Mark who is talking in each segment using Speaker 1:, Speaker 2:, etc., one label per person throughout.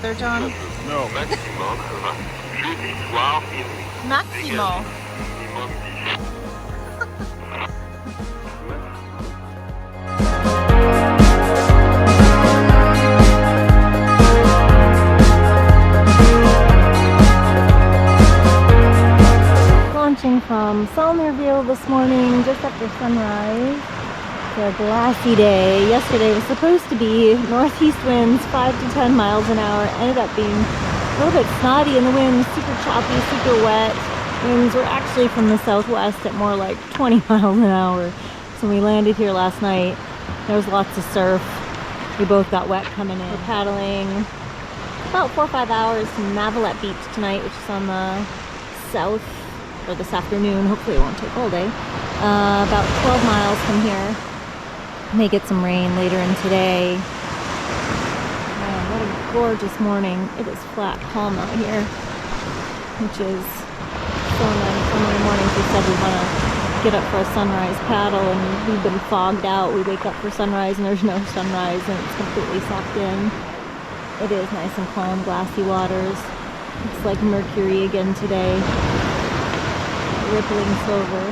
Speaker 1: weather, John?
Speaker 2: No.
Speaker 1: Maximo. Launching from Saulnierville this morning just after sunrise. It's a glassy day. Yesterday was supposed to be northeast winds 5 to 10 miles an hour. Ended up being a little bit snotty in the wind, super choppy, super wet. Winds were actually from the southwest at more like 20 miles an hour. So when we landed here last night, there was lots of surf. We both got wet coming in. We're paddling about 4 or 5 hours to Mavillette Beach tonight, which is on the south, or this afternoon. Hopefully it won't take all day. About 12 miles from here. May get some rain later in today. Man, what a gorgeous morning. It is flat calm out here, which is so nice. So many mornings we said we want to get up for a sunrise paddle, and we've been fogged out. We wake up for sunrise and there's no sunrise and it's completely socked in. It is nice and calm, glassy waters. It's like Mercury again today. Rippling silver.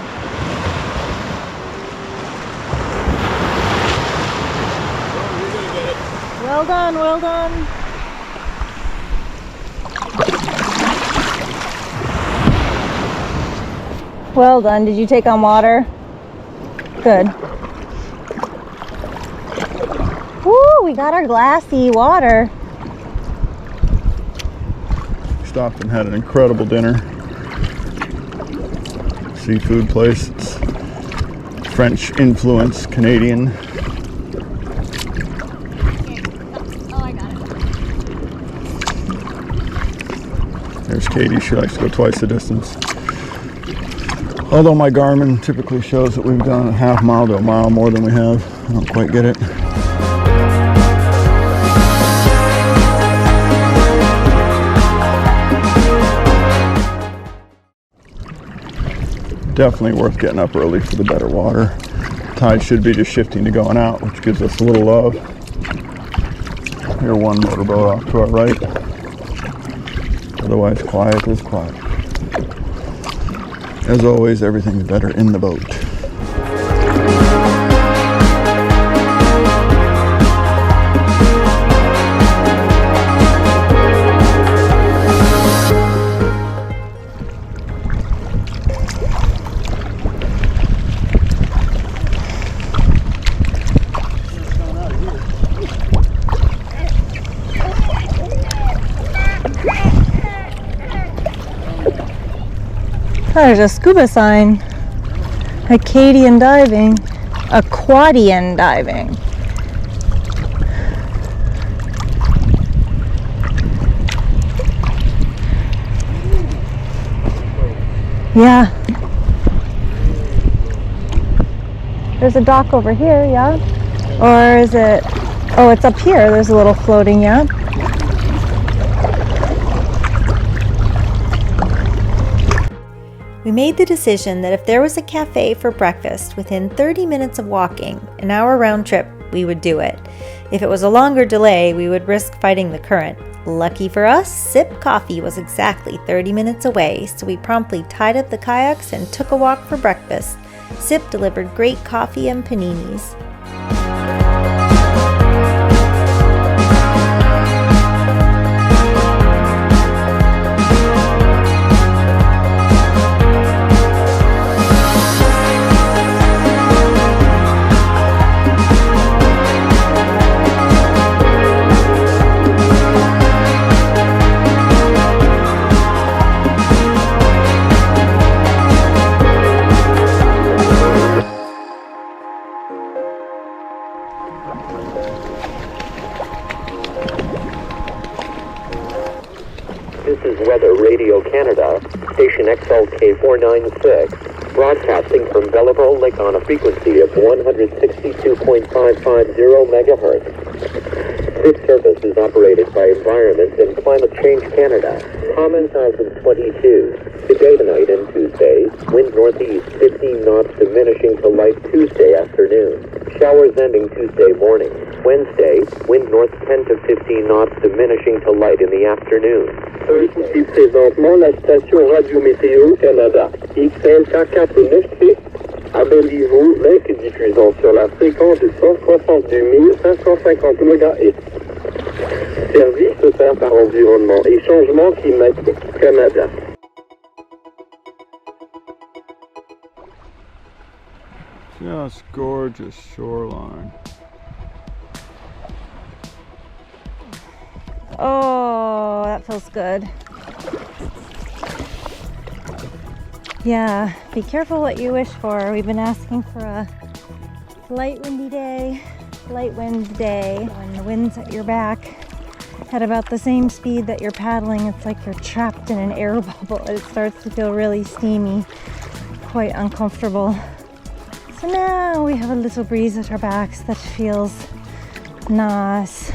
Speaker 1: Well done, well done. Well done. Did you take on water? Good. Woo, we got our glassy water.
Speaker 2: Stopped and had an incredible dinner. Seafood place. It's French influence, Canadian. There's Katie, she likes to go twice the distance. Although my Garmin typically shows that we've done a half mile to a mile more than we have. I don't quite get it. Definitely worth getting up early for the better water. Tide should be just shifting to going out, which gives us a little love. Here, one motorboat off to our right. Otherwise, quiet is quiet. As always, everything's better in the boat.
Speaker 1: There's a scuba sign. Acadian diving. Aquadian diving. Yeah. There's a dock over here, yeah? Or is it... Oh, it's up here. There's a little floating, yeah?
Speaker 3: We made the decision that if there was a cafe for breakfast within 30 minutes of walking, an hour round trip, we would do it. If it was a longer delay, we would risk fighting the current. Lucky for us, Sip Coffee was exactly 30 minutes away, so we promptly tied up the kayaks and took a walk for breakfast. Sip delivered great coffee and paninis.
Speaker 4: This is Weather Radio Canada, station XLK496, broadcasting from Belleville Lake on a frequency of 162.550 megahertz. This service is operated by Environment and Climate Change Canada. Common 1022. Today, tonight, and Tuesday, wind northeast 15 knots diminishing to light Tuesday afternoon. Showers ending Tuesday morning. Wednesday, wind north 10 to 15 knots diminishing to light in the afternoon.
Speaker 5: Ici présentement la station Radio Météo Canada. XLK496 à Béliveau, Lake diffusant sur la fréquence de 162 550 MHz. Service offert par Environnement et Changement Climatique Canada.
Speaker 2: Just gorgeous shoreline.
Speaker 1: Oh, that feels good. Yeah, be careful what you wish for. We've been asking for a light windy day, light wind day. When the wind's at your back at about the same speed that you're paddling, it's like you're trapped in an air bubble. It starts to feel really steamy, quite uncomfortable. So now we have a little breeze at our backs that feels nice.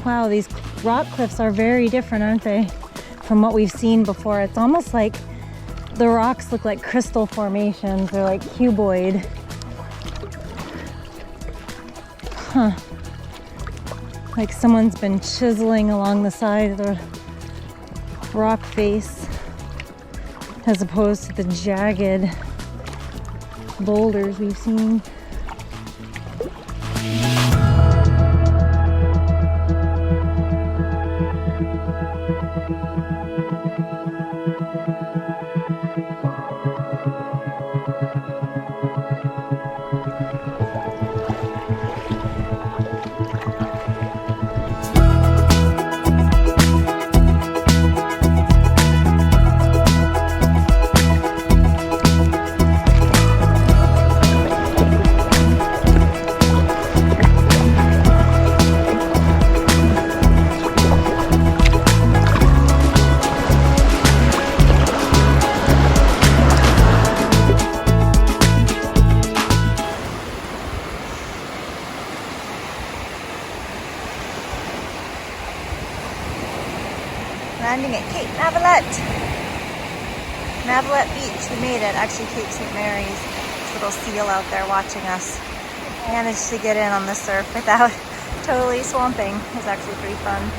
Speaker 1: Wow, these rock cliffs are very different, aren't they, from what we've seen before? It's almost like the rocks look like crystal formations. They're like cuboid. Huh. Like someone's been chiseling along the side of the rock face as opposed to the jagged boulders we've seen. Landing at Cape Mavillette Beach. We made it. Actually, Cape St. Mary's. This little seal out there watching us. Managed to get in on the surf without totally swamping. It was actually pretty fun.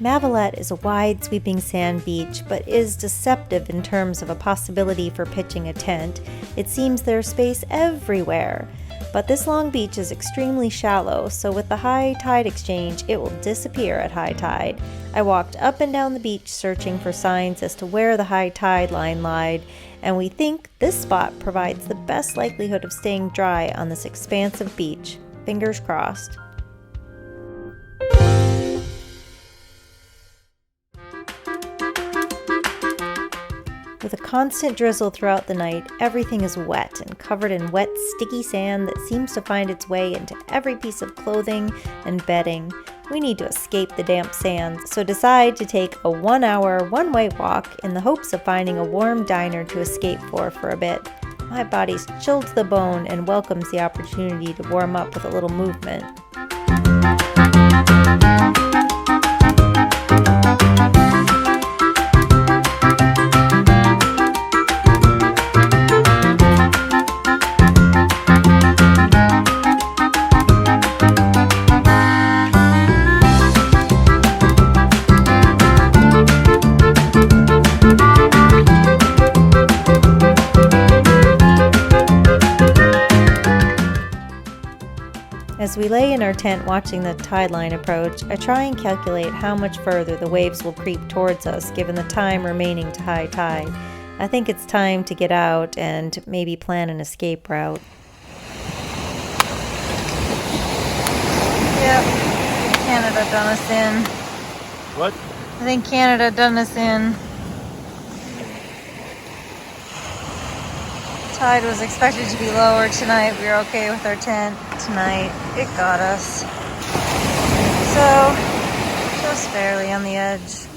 Speaker 3: Mavillette is a wide, sweeping sand beach, but is deceptive in terms of a possibility for pitching a tent. It seems there's space everywhere. But this long beach is extremely shallow, so with the high tide exchange, it will disappear at high tide. I walked up and down the beach searching for signs as to where the high tide line lied, and we think this spot provides the best likelihood of staying dry on this expansive beach. Fingers crossed. With a constant drizzle throughout the night, everything is wet and covered in wet, sticky sand that seems to find its way into every piece of clothing and bedding. We need to escape the damp sand, so decide to take a 1-hour, one-way walk in the hopes of finding a warm diner to escape for a bit. My body's chilled to the bone and welcomes the opportunity to warm up with a little movement. As we lay in our tent watching the tide line approach, I try and calculate how much further the waves will creep towards us given the time remaining to high tide. I think it's time to get out and maybe plan an escape route.
Speaker 1: Yep, Canada done us in.
Speaker 2: What?
Speaker 1: I think Canada done us in.
Speaker 3: Tide was expected to be lower tonight. We were okay with our tent tonight. It got us. So, just barely on the edge.
Speaker 2: It's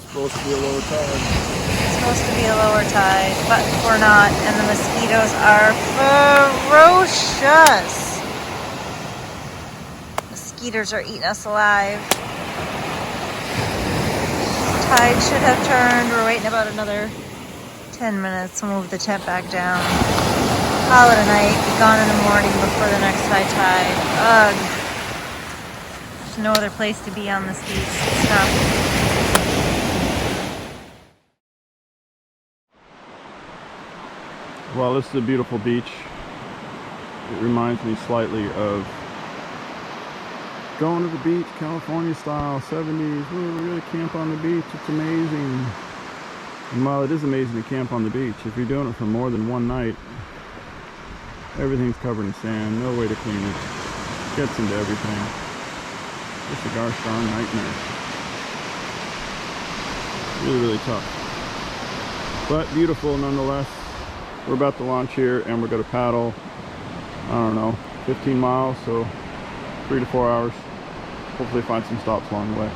Speaker 2: supposed to be a lower tide.
Speaker 3: It's supposed to be a lower tide, but we're not, and the mosquitoes are ferocious. Mosquitoes are eating us alive. Tide should have turned. We're waiting about another 10 minutes. We'll move the tent back down. Call it a night. Be gone in the morning before the next high tide. Ugh. There's no other place to be on this beach. It's tough.
Speaker 2: Well, this is a beautiful beach. It reminds me slightly of going to the beach, California style, 70s. We're gonna camp on the beach. It's amazing. And while it is amazing to camp on the beach, if you're doing it for more than one night, everything's covered in sand, no way to clean it. Gets into everything. It's a gosh darn nightmare. Really, really tough. But beautiful nonetheless. We're about to launch here and we're going to paddle, I don't know, 15 miles, so 3 to 4 hours. Hopefully find some stops along the way.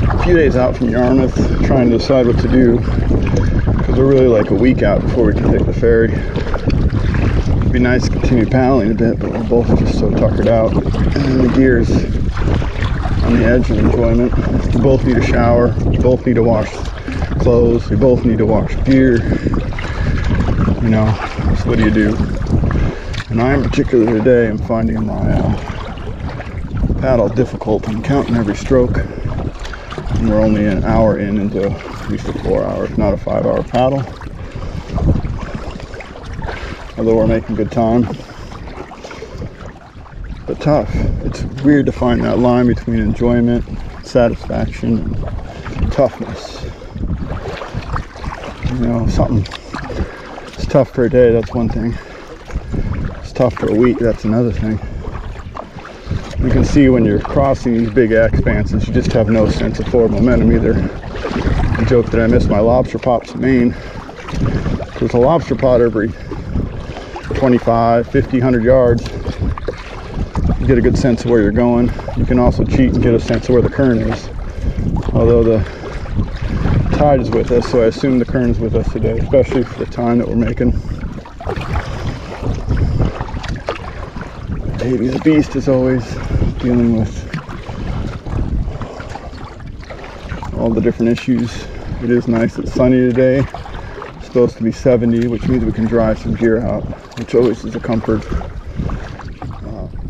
Speaker 2: A few days out from Yarmouth, trying to decide what to do, because we're really like a week out before we can take the ferry. It'd be nice to continue paddling a bit, but we're both just so tuckered out, and the gear's on the edge of enjoyment. We both need a shower, we both need to wash clothes, we both need to wash gear, you know, so what do? And I in particular today am finding my paddle difficult. I'm counting every stroke. And we're only an hour into at least a 4 hour, if not a 5 hour paddle. Although we're making good time. But tough. It's weird to find that line between enjoyment, satisfaction, and toughness. You know, something. It's tough for a day, that's one thing. It's tough for a week, that's another thing. You can see when you're crossing these big expanses, you just have no sense of forward momentum either. I joke that I miss my lobster pops in Maine. There's a lobster pot every 25, 50, 100 yards. You get a good sense of where you're going. You can also cheat and get a sense of where the current is. Although the tide is with us, so I assume the current is with us today, especially for the time that we're making. Baby's a beast as always, dealing with all the different issues. It is nice, it's sunny today. It's supposed to be 70, which means we can dry some gear out, which always is a comfort.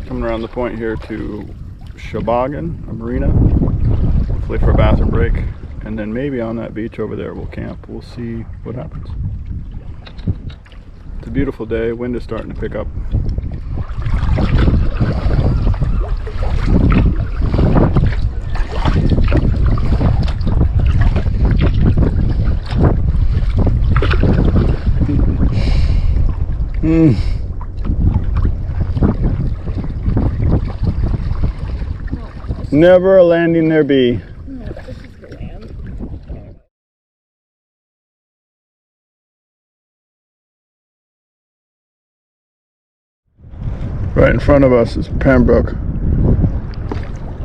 Speaker 2: Coming around the point here to Sheboygan, a marina, hopefully for a bathroom break, and then maybe on that beach over there we'll camp. We'll see what happens. It's a beautiful day, wind is starting to pick up. Never a landing there be.
Speaker 1: No, this is the land.
Speaker 2: Right in front of us is Pembroke.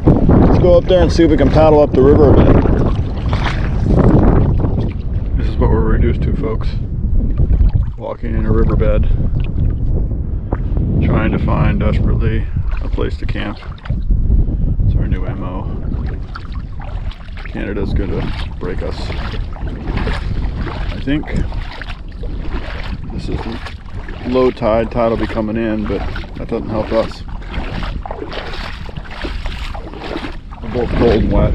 Speaker 2: Let's go up there and see if we can paddle up the river a bit. This is what we're reduced to, folks. Walking in a riverbed, trying to find desperately a place to camp. It's our new MO. Canada's gonna break us. I think this is low tide. Tide will be coming in, but that doesn't help us. We're both cold and wet.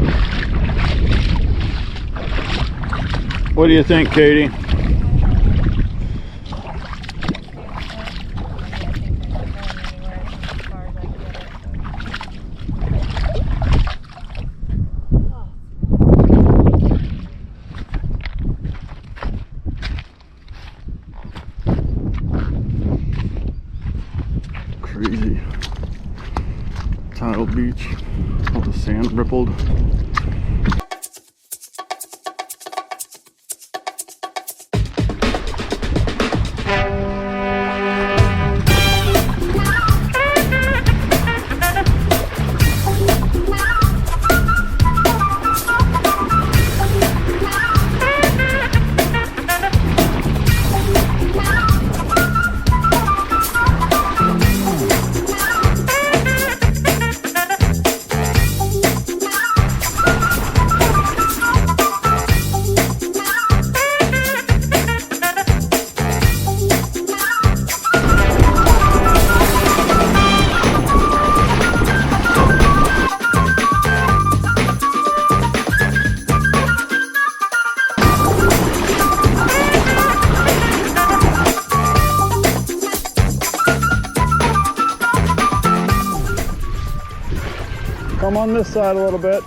Speaker 2: What do you think, Katie? Crazy. Tidal beach. All the sand rippled. Come on this side a little bit.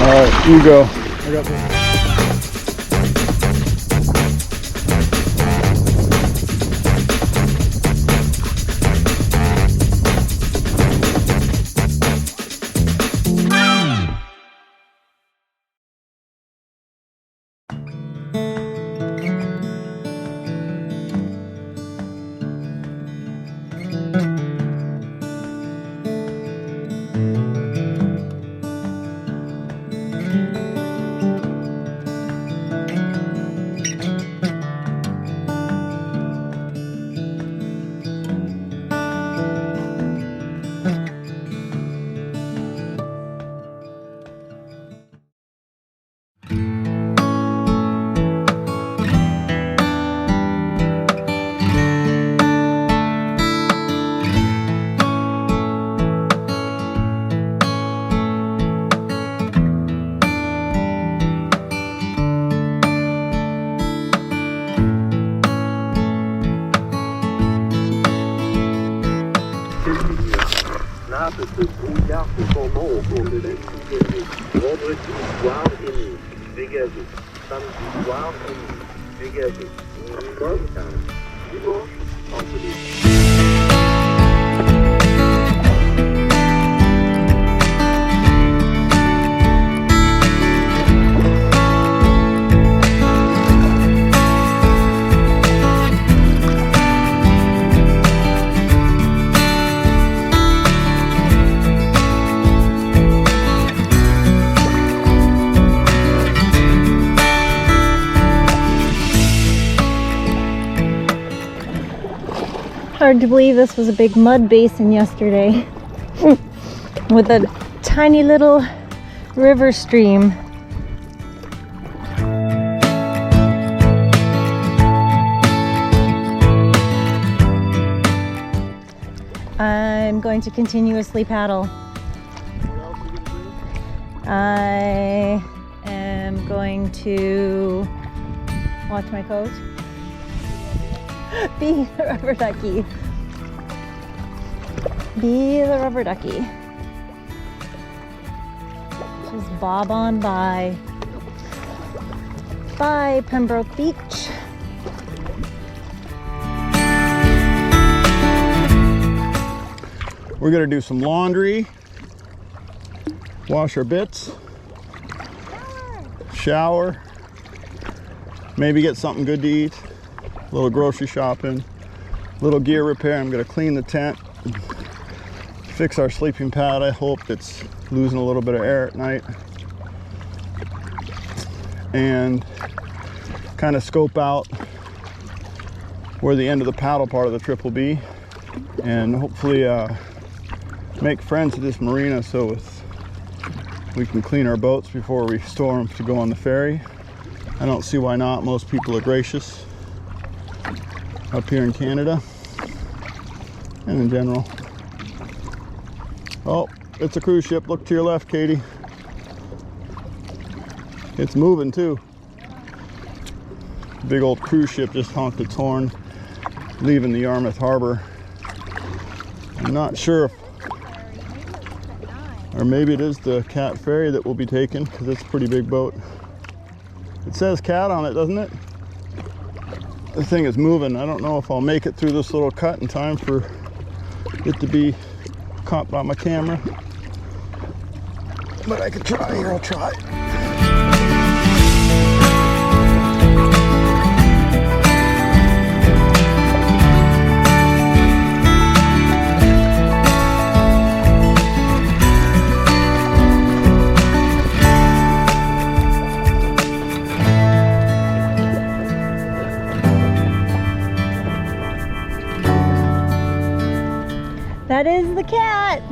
Speaker 2: Alright, you go. I got this.
Speaker 5: De ce brouillard cependant au cours de la nuit. Vendredi soir et nuit, dégagé. Samedi soir et nuit, dégagé. Dimanche, ensoleillé.
Speaker 1: Hard to believe this was a big mud basin yesterday with a tiny little river stream. I'm going to continuously paddle. I am going to watch my coach. Be the rubber ducky. Be the rubber ducky. Just bob on by. Bye, Pembroke Beach.
Speaker 2: We're gonna do some laundry, wash our bits, shower, maybe get something good to eat. A little grocery shopping, little gear repair. I'm gonna clean the tent, fix our sleeping pad. I hope it's losing a little bit of air at night. And kind of scope out where the end of the paddle part of the trip will be. And hopefully make friends at this marina so we can clean our boats before we store them to go on the ferry. I don't see why not. Most people are gracious up here in Canada and in general. Oh, it's a cruise ship. Look to your left, Katie. It's moving too. Big old cruise ship just honked its horn, leaving the Yarmouth harbor. I'm not sure if, or maybe it is the Cat ferry that we'll be taking, because it's a pretty big boat. It says Cat on it, doesn't it? The thing is moving. I don't know if I'll make it through this little cut in time for it to be caught by my camera, but I could try. Here, I'll try.
Speaker 1: That is the Cat.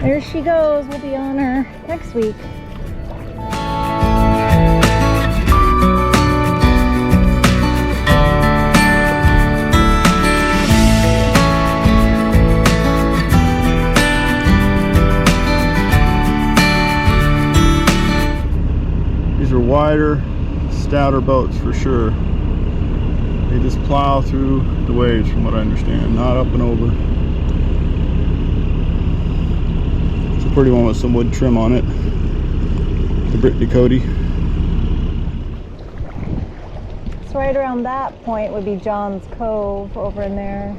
Speaker 1: There she goes. We'll be on her next week.
Speaker 2: These are wider, stouter boats for sure. They just plow through the waves from what I understand, not up and over. It's a pretty one with some wood trim on it. The Brittany Cody.
Speaker 1: So right around that point would be John's Cove over in there.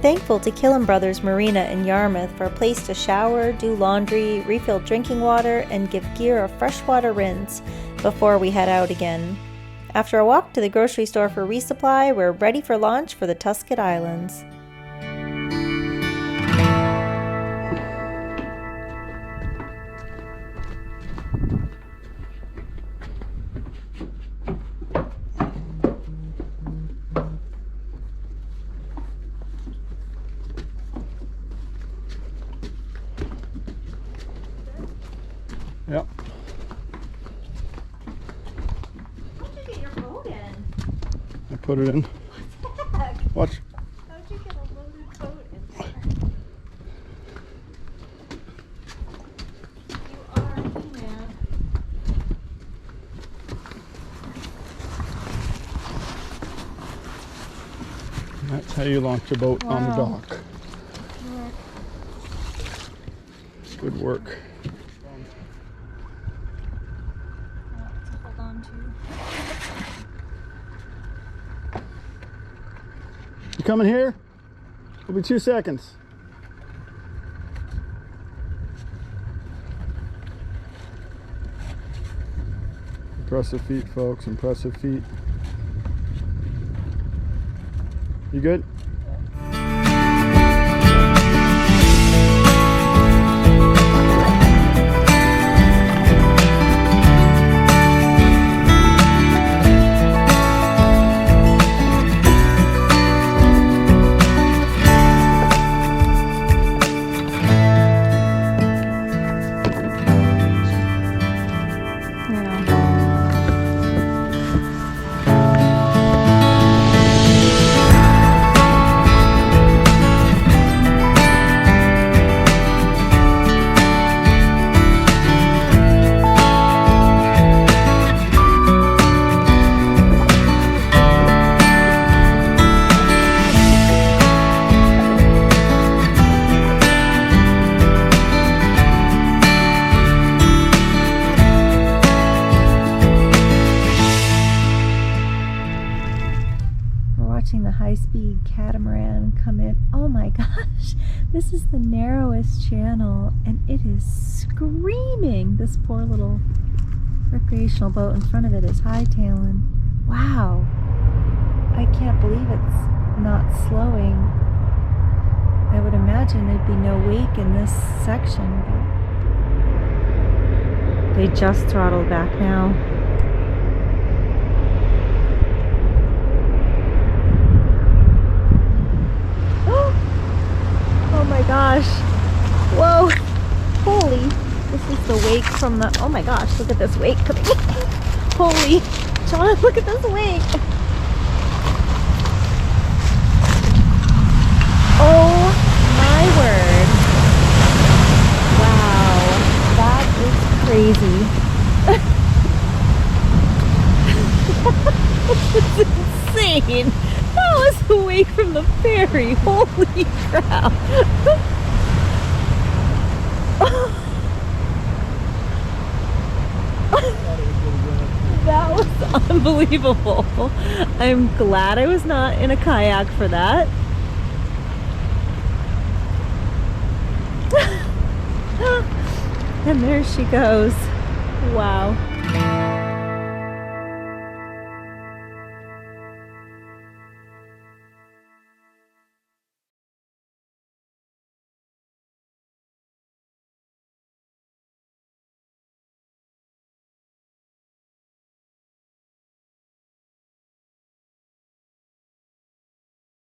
Speaker 3: Thankful to Killiam Brothers Marina in Yarmouth for a place to shower, do laundry, refill drinking water, and give gear a freshwater rinse before we head out again. After a walk to the grocery store for resupply, we're ready for launch for the Tuscan Islands.
Speaker 2: Yep.
Speaker 1: How'd you get your boat in?
Speaker 2: I put it in.
Speaker 1: What the heck?
Speaker 2: Watch.
Speaker 1: How'd you get a loaded boat in there? You are He-Man.
Speaker 2: That's how you launch a boat on the
Speaker 1: Wow.
Speaker 2: dock. Good work.
Speaker 1: Hold on to.
Speaker 2: You coming here? It'll be 2 seconds. Impressive feet, folks. Impressive feet. You good?
Speaker 1: high-speed catamaran come in. Oh my gosh, this is the narrowest channel and it is screaming. This poor little recreational boat in front of it is hightailing. Wow, I can't believe it's not slowing. I would imagine there'd be no wake in this section, but they just throttled back now. Oh my gosh. Whoa. Holy. This is the wake from the... Oh my gosh, look at this wake coming in. Holy. John, look at this wake. Oh my word. Wow. That is crazy. It's insane. That was the wake from the ferry. Holy crap. That was unbelievable. I'm glad I was not in a kayak for that. And there she goes. Wow.